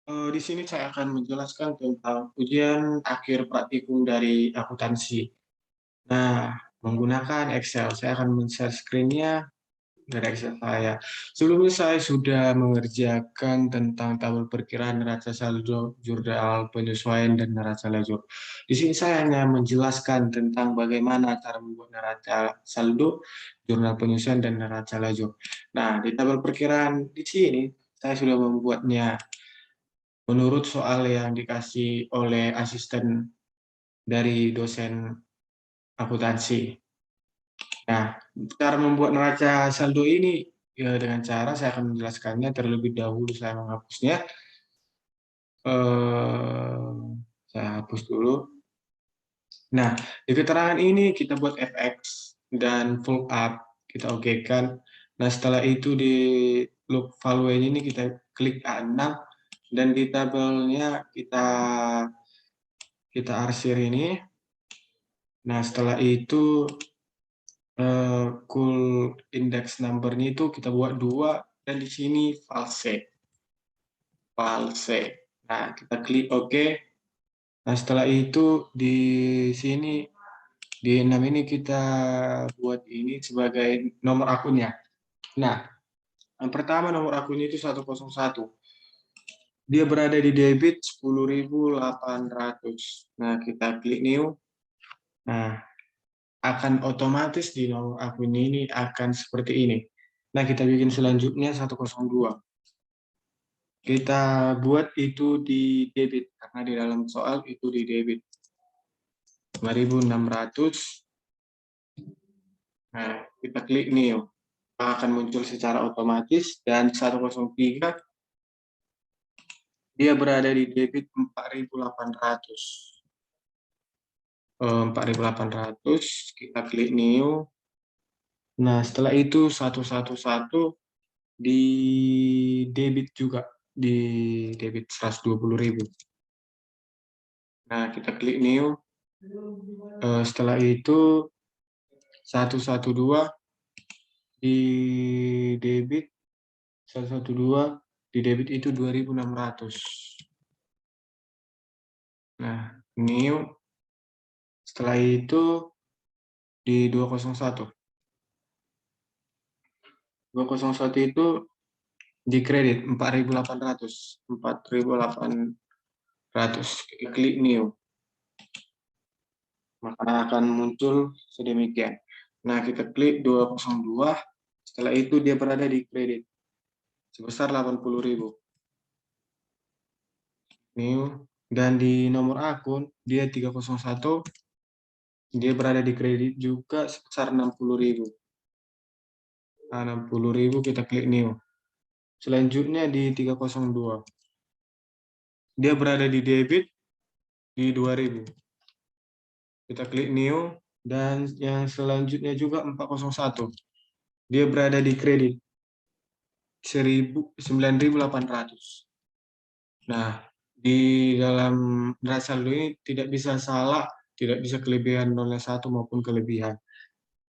Di sini saya akan menjelaskan tentang ujian akhir praktikum dari akuntansi. Nah, menggunakan Excel, saya akan men-share screen-nya dari Excel saya. Sebelumnya saya sudah mengerjakan tentang tabel perkiraan neraca saldo, jurnal penyesuaian, dan neraca lajur. Di sini saya hanya menjelaskan tentang bagaimana cara membuat neraca saldo, jurnal penyesuaian, dan neraca lajur. Nah, di tabel perkiraan di sini saya sudah membuatnya menurut soal yang dikasih oleh asisten dari dosen akuntansi. Nah, cara membuat neraca saldo ini ya dengan cara saya akan menjelaskannya terlebih dahulu saya menghapusnya. Eh, saya hapus dulu. Nah, di keterangan ini kita buat fx dan full up, kita okekan. Nah, setelah itu di loop value ini kita klik A6 dan di tabelnya kita arsir ini. Nah, setelah itu cool index number-nya itu kita buat 2 dan di sini false. False. Nah, kita klik OK. Nah, setelah itu di sini di 6 ini kita buat ini sebagai nomor akunnya. Nah, yang pertama nomor akunnya itu 101. Dia berada di debit 10.800. Nah, kita klik new. Nah, akan otomatis di nomor akun ini akan seperti ini. Nah, kita bikin selanjutnya 102. Kita buat itu di debit, karena di dalam soal itu di debit. 5.600. Nah, kita klik new. Akan muncul secara otomatis, dan 103 dia berada di debit 4.800. 4.800, kita klik new. Nah, setelah itu 111 di debit juga, di debit 120.000. Nah, kita klik new. Setelah itu 112 di debit, 112 di debit itu 2.600. Nah, new. Setelah itu di 201. 201 itu di kredit 4.800. 4.800. Klik new. Maka akan muncul sedemikian. Nah, kita klik 202. Setelah itu dia berada di kredit sebesar 80.000. New. Dan di nomor akun dia 301, dia berada di kredit juga sebesar 60.000. Nah, 60.000 kita klik new. Selanjutnya di 302. Dia berada di debit di 2.000. Kita klik new. Dan yang selanjutnya juga 401. Dia berada di kredit 9.800. Nah, di dalam neraca saldo ini tidak bisa salah, tidak bisa kelebihan 0,1 maupun kelebihan.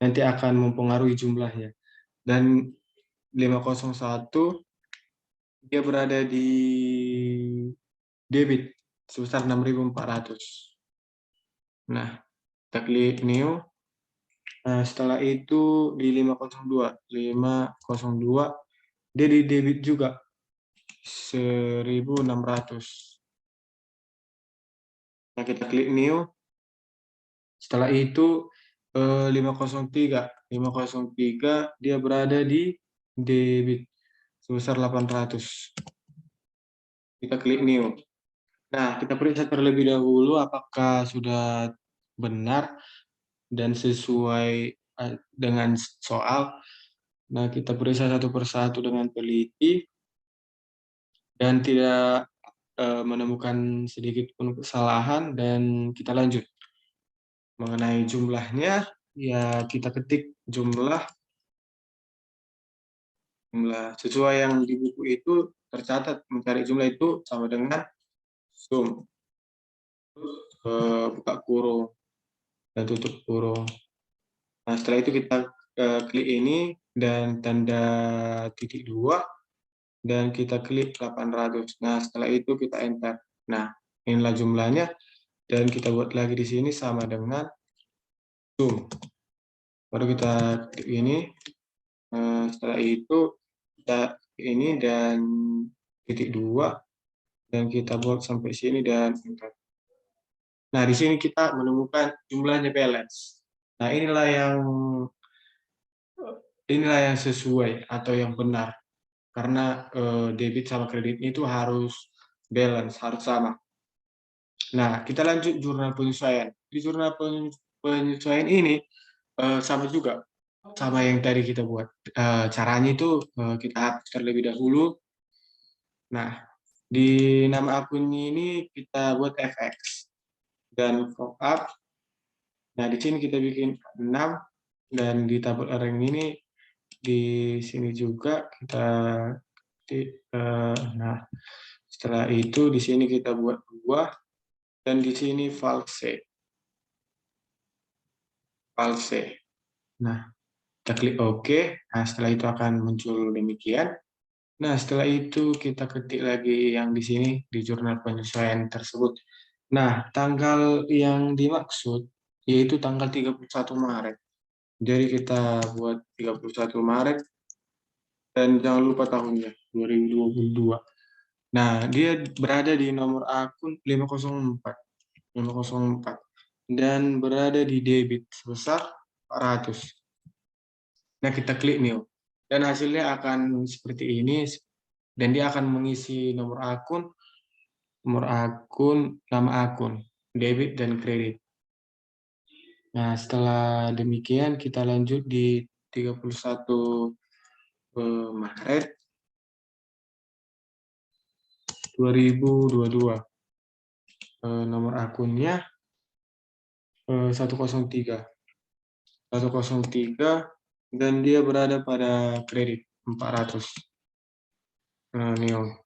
Nanti akan mempengaruhi jumlahnya. Dan 501 dia berada di debit sebesar 6.400. Nah, kita klik new. Nah, setelah itu di 502 dia di debit juga 1.600. Nah, kita klik new. Setelah itu 503 dia berada di debit sebesar 800. Kita klik new. Nah, kita periksa terlebih dahulu apakah sudah benar dan sesuai dengan soal. Nah, kita periksa satu persatu dengan teliti dan tidak menemukan sedikit pun kesalahan, dan kita lanjut. Mengenai jumlahnya, ya kita ketik jumlah sesuai yang di buku itu tercatat. Mencari jumlah itu sama dengan sum. Buka kurung dan tutup kurung. Nah, setelah itu kita klik ini dan tanda titik 2. dan kita klik 800. Nah, setelah itu kita enter. Nah, inilah jumlahnya, dan kita buat lagi di sini sama dengan zoom. Baru kita klik ini, setelah itu kita ini dan titik 2, dan kita buat sampai sini dan enter. Nah, di sini kita menemukan jumlahnya balance. Nah, inilah yang sesuai atau yang benar, karena debit sama kredit itu harus balance, harus sama. Nah, kita lanjut jurnal penyesuaian. Di jurnal penyesuaian ini sama juga, sama yang tadi kita buat. Caranya itu kita hapus terlebih dahulu. Nah, di nama akunnya ini kita buat FX dan pop up. Nah, di sini kita bikin 6, dan di tabel rank ini di sini juga kita nah, setelah itu di sini kita buat 2, dan di sini valse. Nah, kita klik OK. Nah, setelah itu akan muncul demikian. Nah, setelah itu kita ketik lagi yang di sini di jurnal penyesuaian tersebut. Nah, tanggal yang dimaksud yaitu tanggal 31 Maret. Jadi kita buat 31 Maret, dan jangan lupa tahunnya 2022. Nah, dia berada di nomor akun 504 dan berada di debit sebesar 400. Nah, kita klik new, dan hasilnya akan seperti ini, dan dia akan mengisi nomor akun, nama akun, debit dan kredit. Nah, setelah demikian kita lanjut di 31 Maret 2022. Nomor akunnya 103, dan dia berada pada kredit 400. Neo.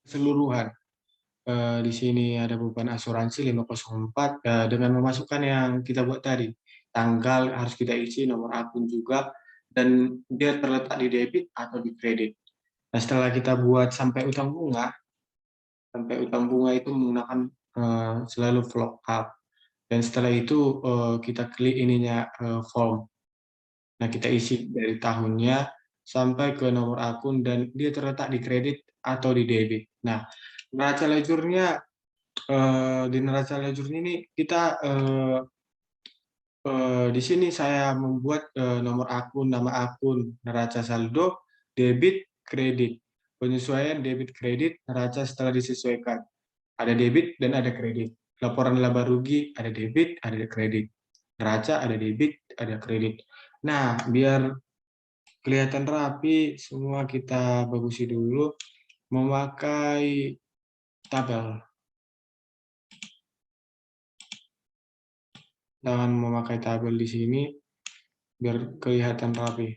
Keseluruhan. Di sini ada beban asuransi 504, dengan memasukkan yang kita buat tadi. Tanggal harus kita isi, nomor akun juga, dan dia terletak di debit atau di kredit. Nah, setelah kita buat sampai utang bunga itu menggunakan selalu float up. Dan setelah itu kita klik ininya form. Nah, kita isi dari tahunnya sampai ke nomor akun, dan dia terletak di kredit atau di debit. Nah, neraca ledgernya, di neraca ledger ini kita di sini saya membuat nomor akun, nama akun, neraca saldo, debit, kredit. Penyesuaian debit kredit, neraca setelah disesuaikan. Ada debit dan ada kredit. Laporan laba rugi ada debit, ada kredit. Neraca ada debit, ada kredit. Nah, biar kelihatan rapi, semua kita bagusi dulu memakai tabel. Jangan memakai tabel di sini biar kelihatan rapi.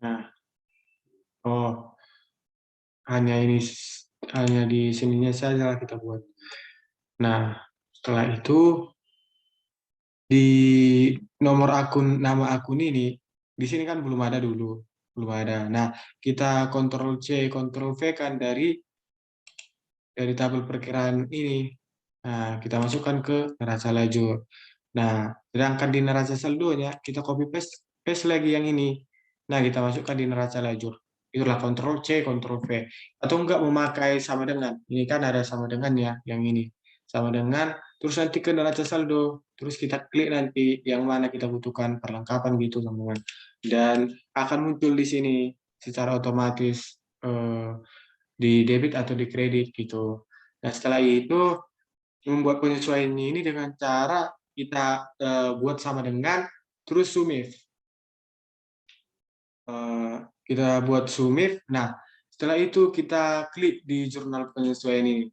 Nah, oh, hanya di sininya saja kita buat. Nah, setelah itu di nomor akun, nama akun ini, di sini kan belum ada dulu, belum ada. Nah, kita Ctrl C, Ctrl V kan dari tabel perkiraan ini. Nah, kita masukkan ke neraca lajur. Nah, sedangkan di neraca saldonya kita copy paste lagi yang ini. Nah, kita masukkan di neraca lajur. Itulah Ctrl C, Ctrl V. Atau enggak memakai sama dengan. Ini kan ada sama dengan ya, yang ini. Sama dengan, terus nanti ke neraca saldo. Terus kita klik nanti yang mana kita butuhkan perlengkapan gitu, teman-teman. Dan akan muncul di sini secara otomatis di debit atau di kredit gitu. Nah, setelah itu membuat penyesuaian ini dengan cara kita buat sama dengan, terus sumif. Kita buat sumif. Nah, setelah itu kita klik di jurnal penyesuaian ini.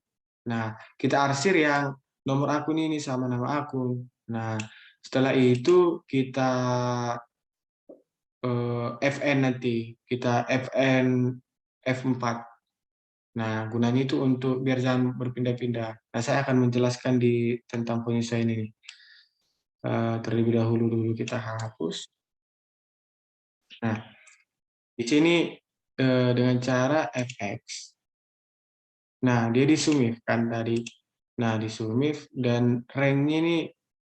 Nah, kita arsir yang nomor akun ini sama nama akun. Nah, setelah itu kita FN nanti. Kita FN F4. Nah, gunanya itu untuk biar jangan berpindah-pindah. Nah, saya akan menjelaskan tentang penyesuaian ini. Terlebih dahulu kita hapus. Nah, di sini dengan cara fx. Nah, dia disumif kan tadi. Nah, disumif dan ranknya ini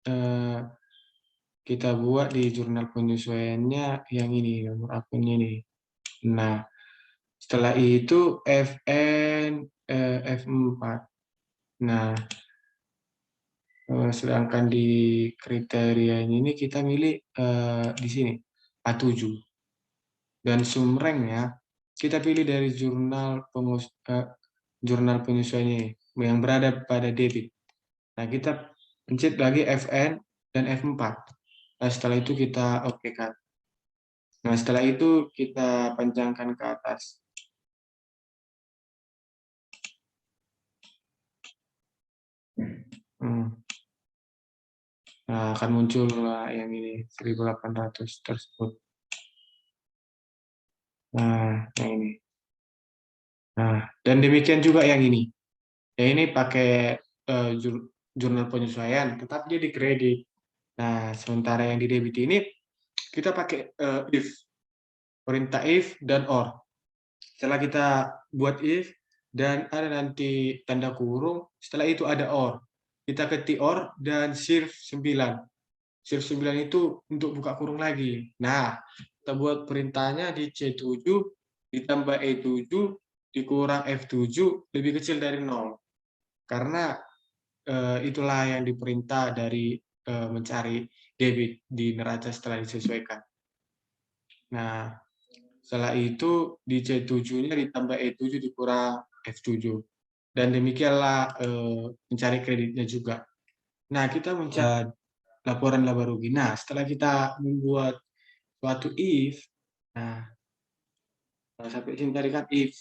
eh, kita buat di jurnal penyesuaiannya yang ini, nomor akunnya ini. Nah, setelah itu FN F4. Nah, sedangkan di kriterianya ini kita milih di sini A7. Dan sumrengnya kita pilih dari jurnal penyesuaiannya yang berada pada debit. Nah, kita pencet lagi FN dan F4. Nah, setelah itu kita oke kan. Nah, setelah itu kita panjangkan ke atas. Hmm. Nah, akan muncul yang ini 1800 tersebut. Nah, yang ini. Nah, dan demikian juga yang ini. Ya ini pakai jurnal penyesuaian, tetap dia di kredit. Nah, sementara yang di debit ini kita pakai if, perintah if dan or. Setelah kita buat if dan ada nanti tanda kurung, setelah itu ada or. Kita ketik or dan shift 9. Shift 9 itu untuk buka kurung lagi. Nah, kita buat perintahnya di C7 ditambah E7 dikurang F7 lebih kecil dari 0. Karena itulah yang diperintah dari mencari debit di neraca setelah disesuaikan. Nah, setelah itu di C7-nya ditambah E7 dikurang F7. Dan demikianlah mencari kreditnya juga. Nah, kita mencari laporan laba rugi. Nah, setelah kita membuat suatu if, nah, sampai sini tadi kan if.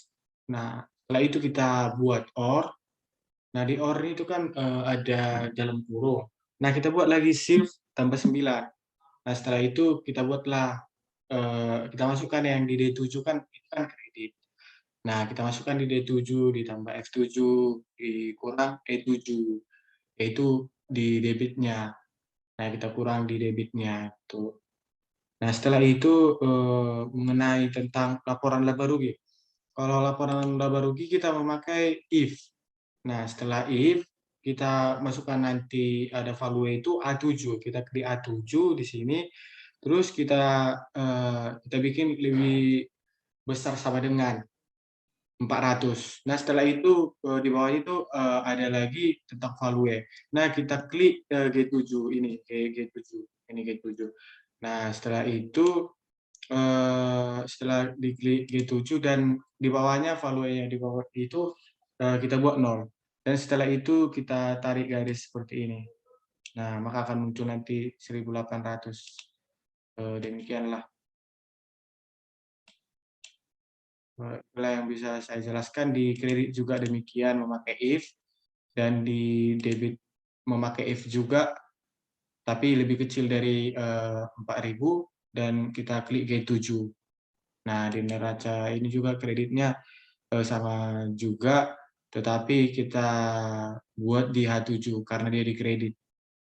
Nah, setelah itu kita buat or. Nah, di or itu kan ada dalam kurung. Nah, kita buat lagi shift tambah 9. Nah, setelah itu kita buatlah, kita masukkan yang di D7 kan, itu kan kredit. Nah, kita masukkan di D7, ditambah F7, dikurang E7, yaitu di debitnya. Nah, kita kurang di debitnya. Tuh. Nah, setelah itu mengenai tentang laporan laba rugi. Kalau laporan laba rugi kita memakai if. Nah, setelah if, kita masukkan nanti ada value itu A7. Kita klik A7 di sini. Terus kita bikin lebih besar sama dengan 400. Nah, setelah itu di bawah itu ada lagi tentang value. Nah, kita klik G7 ini, G7. Ini G7. Nah, setelah itu setelah diklik G7 dan di bawahnya value-nya di bawah itu kita buat 0. Dan setelah itu kita tarik garis seperti ini. Nah, maka akan muncul nanti 1800. Demikianlah itulah yang bisa saya jelaskan. Di kredit juga demikian memakai if, dan di debit memakai if juga, tapi lebih kecil dari 4.000 dan kita klik G7. Nah, di neraca ini juga kreditnya sama juga, tetapi kita buat di H7 karena dia di kredit.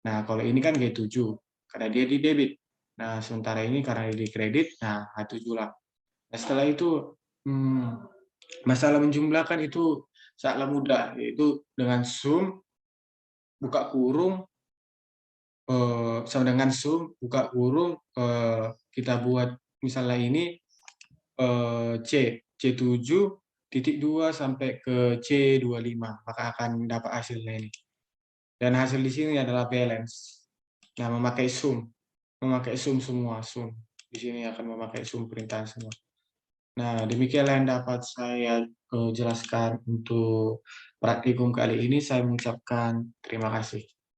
Nah, kalau ini kan G7 karena dia di debit. Nah, sementara ini karena dia di kredit, nah H7 lah. Nah, setelah itu masalah menjumlahkan itu sangatlah mudah, yaitu dengan sum buka kurung sama dengan sum buka kurung kita buat misalnya ini C7.2 sampai ke C25, maka akan dapat hasilnya ini. Dan hasil di sini adalah balance. Nah, memakai sum semua, sum. Di sini akan memakai sum perintah semua. Nah, demikianlah yang dapat saya jelaskan untuk praktikum kali ini. Saya mengucapkan terima kasih.